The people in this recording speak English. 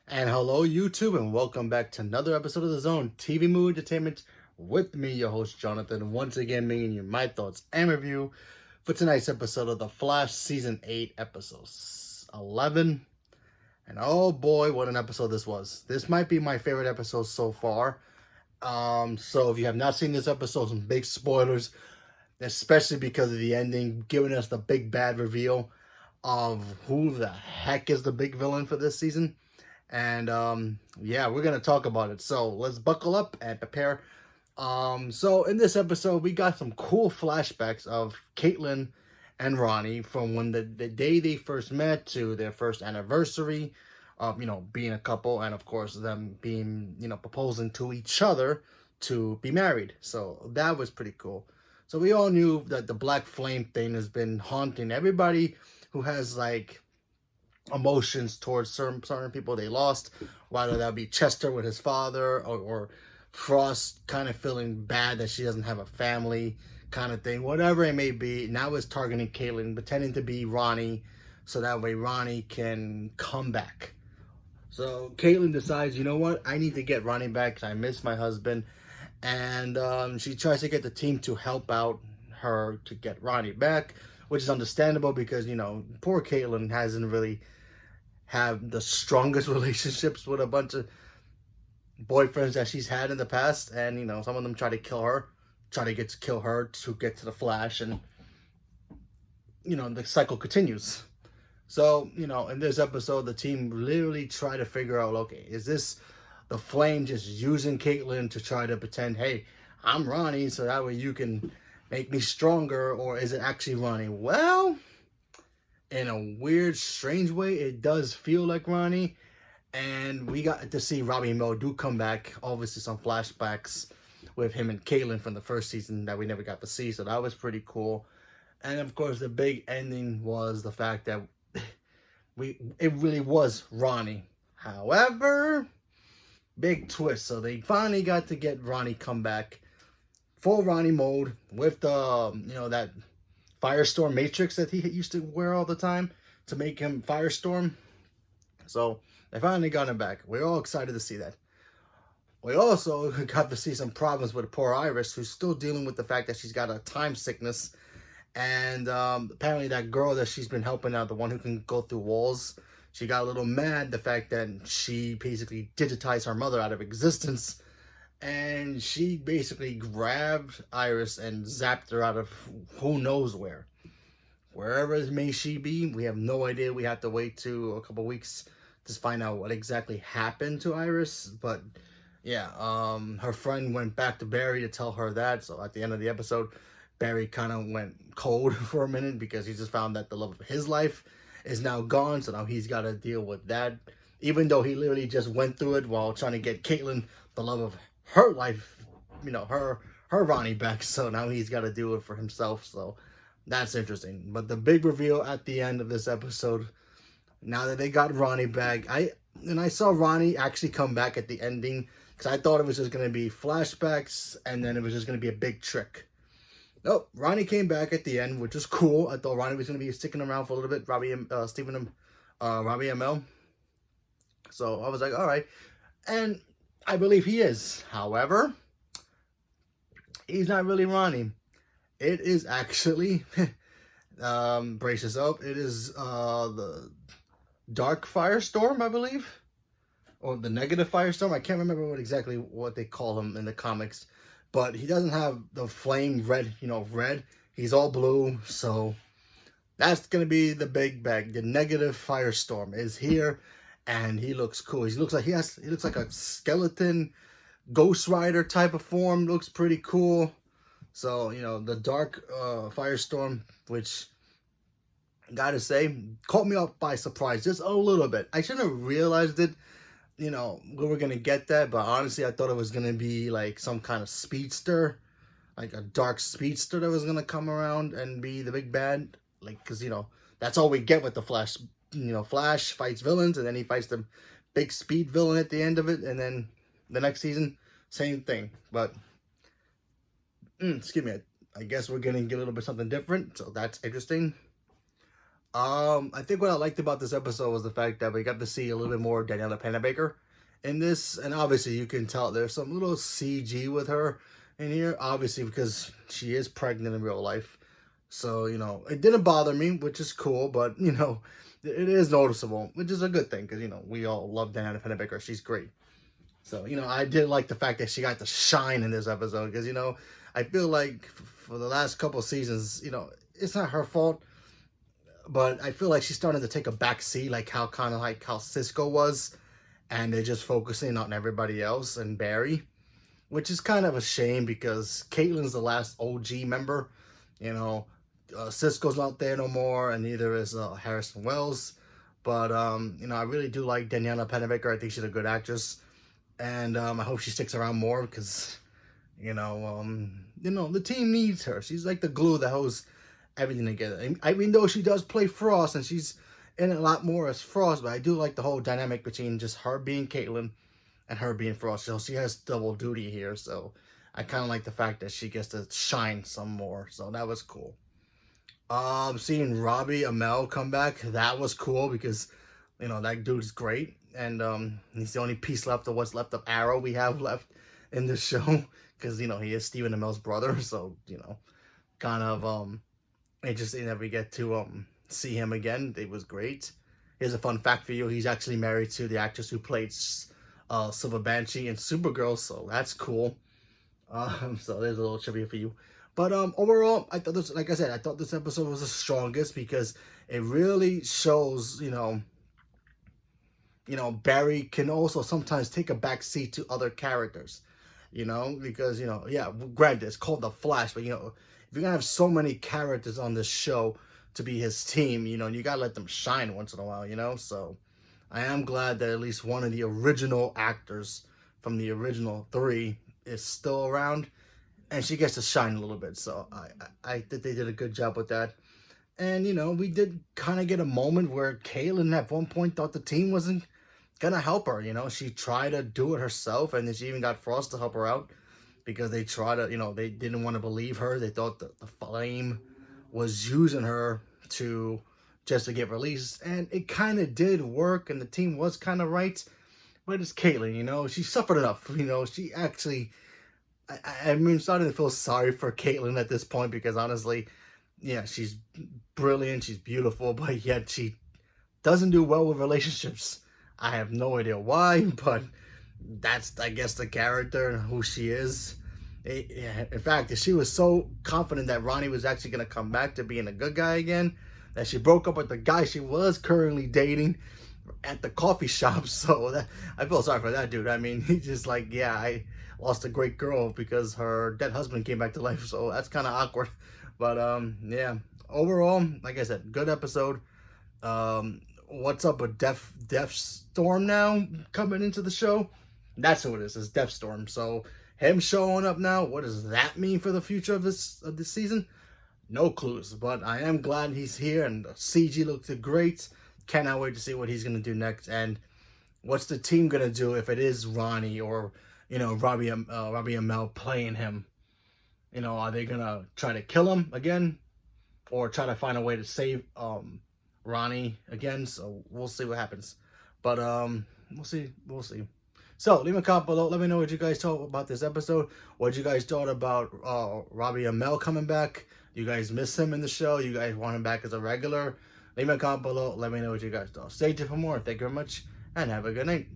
And hello, YouTube, and welcome back to another episode of The Zone TV Movie Entertainment with me, your host, Jonathan. Once again, bringing you my thoughts and review for tonight's episode of The Flash Season 8, Episodes 11. And oh boy, what an episode this was. This might be my favorite episode so far. So if you have not seen this episode, some big spoilers, especially because of the ending, giving us the big bad reveal of who the heck is the big villain for this season. And yeah, we're gonna talk about it. So let's buckle up and prepare. So in this episode, we got some cool flashbacks of Caitlin and Ronnie from when the day they first met to their first anniversary of being a couple, and of course them being proposing to each other to be married. So that was pretty cool. So we all knew that the black flame thing has been haunting everybody who has like emotions towards certain people they lost, whether that be Chester with his father, or Frost kind of feeling bad that she doesn't have a family kind of thing, whatever it may be. Now it's targeting Caitlin, pretending to be Ronnie, so that way Ronnie can come back. So Caitlin decides, you know what, I need to get Ronnie back because I miss my husband. And she tries to get the team to help out her to get Ronnie back, which is understandable because, poor Caitlin hasn't really have the strongest relationships with a bunch of boyfriends that she's had in the past. And, some of them try to kill her, to get to the Flash. And, the cycle continues. So, in this episode, the team literally try to figure out, okay, is this the Flame just using Caitlin to try to pretend, hey, I'm Ronnie, so that way you can make me stronger, or is it actually Ronnie? Well, in a weird, strange way, it does feel like Ronnie. And we got to see Robbie Amell do come back. Obviously, some flashbacks with him and Caitlin from the first season that we never got to see, so that was pretty cool. And of course, the big ending was the fact that it really was Ronnie. However, big twist. So they finally got to get Ronnie come back full Ronnie mode with the that Firestorm Matrix that he used to wear all the time to make him Firestorm. So they finally got him back. We're all excited to see that. We also got to see some problems with poor Iris, who's still dealing with the fact that she's got a time sickness. And apparently that girl that she's been helping out, the one who can go through walls, she got a little mad the fact that she basically digitized her mother out of existence. And she basically grabbed Iris and zapped her out of who knows where. Wherever it may she be, we have no idea. We have to wait to a couple weeks to find out what exactly happened to Iris. But yeah, her friend went back to Barry to tell her that. So at the end of the episode, Barry kind of went cold for a minute because he just found that the love of his life is now gone. So now he's got to deal with that. Even though he literally just went through it while trying to get Caitlin, the love of her life, her Ronnie back. So now he's got to do it for himself. So that's interesting. But the big reveal at the end of this episode, now that they got Ronnie back, I saw Ronnie actually come back at the ending because I thought it was just going to be flashbacks and then it was just going to be a big trick. Nope, Ronnie came back at the end, which was cool. I thought Ronnie was going to be sticking around for a little bit. Robbie Amell. So I was like, all right. And I believe he is. However, he's not really Ronnie. It is actually, brace yourself, it is the Dark Firestorm, I believe. Or the Negative Firestorm. I can't remember exactly what they call him in the comics. But he doesn't have the flame red, red. He's all blue. So that's going to be the big bag. The Negative Firestorm is here. And he looks cool. He looks like a skeleton Ghost Rider type of form. Looks pretty cool. So, the Dark Firestorm, which, gotta say, caught me off by surprise just a little bit. I shouldn't have realized it, we were going to get that. But honestly, I thought it was going to be like some kind of speedster. Like a dark speedster that was going to come around and be the big bad. Like, because, that's all we get with the Flash. Flash fights villains, and then he fights the big speed villain at the end of it. And then the next season, same thing. But, excuse me, I guess we're going to get a little bit something different. So that's interesting. I think what I liked about this episode was the fact that we got to see a little bit more of Daniela Panabaker in this, and obviously you can tell there's some little CG with her in here, obviously because she is pregnant in real life. So, you know, it didn't bother me, which is cool, but, you know, it is noticeable, which is a good thing, because, you know, we all love Daniela Panabaker. She's great. So, you know, I did like the fact that she got to shine in this episode, because, you know, I feel like for the last couple of seasons, you know, it's not her fault, but I feel like she's starting to take a back seat, like how kind of like how Cisco was, and they're just focusing on everybody else and Barry, which is kind of a shame because Caitlin's the last OG member. You know, Cisco's not there no more, and neither is Harrison Wells. But you know, I really do like Daniela Panabaker. I think she's a good actress, and I hope she sticks around more because you know, the team needs her. She's like the glue that holds everything together. I mean, though she does play Frost, and she's in it a lot more as Frost, but I do like the whole dynamic between just her being Caitlin and her being Frost. So she has double duty here, so I kind of like the fact that she gets to shine some more. So that was cool. Seeing Robbie Amell come back, that was cool because, you know, that dude's great. And he's the only piece left of what's left of Arrow we have left in the show. Because, you know, he is Stephen Amell's brother. So, you know, kind of interesting that we get to see him again. It was great. Here's a fun fact for you. He's actually married to the actress who played Silver Banshee and Supergirl. So that's cool. So there's a little trivia for you. But overall, I thought this, like I said, I thought this episode was the strongest because it really shows, you know, Barry can also sometimes take a back seat to other characters, you know, because, you know, yeah, granted, it's called The Flash, but, you know, if you're going to have so many characters on this show to be his team, you know, you got to let them shine once in a while, you know, so I am glad that at least one of the original actors from the original 3 is still around. And she gets to shine a little bit. So I think they did a good job with that. And, you know, we did kind of get a moment where Caitlin at one point thought the team wasn't going to help her. You know, she tried to do it herself. And then she even got Frost to help her out. Because they tried to, you know, they didn't want to believe her. They thought that the Flame was using her to just to get released. And it kind of did work. And the team was kind of right. But it's Caitlin, you know. She suffered enough. You know, she actually... I mean, starting to feel sorry for Caitlin at this point because honestly, yeah, she's brilliant, she's beautiful, but yet she doesn't do well with relationships. I have no idea why, but that's, I guess, the character and who she is. In fact, she was so confident that Ronnie was actually going to come back to being a good guy again, that she broke up with the guy she was currently dating at the coffee shop. So that, I feel sorry for that dude. I mean, he's just like, yeah, I lost a great girl because her dead husband came back to life, so that's kind of awkward. But yeah, overall, like I said, good episode. What's up with Deathstorm now coming into the show? That's who it is Deathstorm. So him showing up now, what does that mean for the future of this season? No clues, but I am glad he's here, and the CG looked great. Cannot wait to see what he's gonna do next, and what's the team gonna do if it is Ronnie or, you know, Robbie Amell playing him. You know, are they gonna try to kill him again, or try to find a way to save Ronnie again? So we'll see what happens. But we'll see. So leave a comment below. Let me know what you guys thought about this episode. What you guys thought about Robbie Amell coming back. You guys miss him in the show. You guys want him back as a regular. Leave a comment below. Let me know what you guys thought. Stay tuned for more. Thank you very much, and have a good night.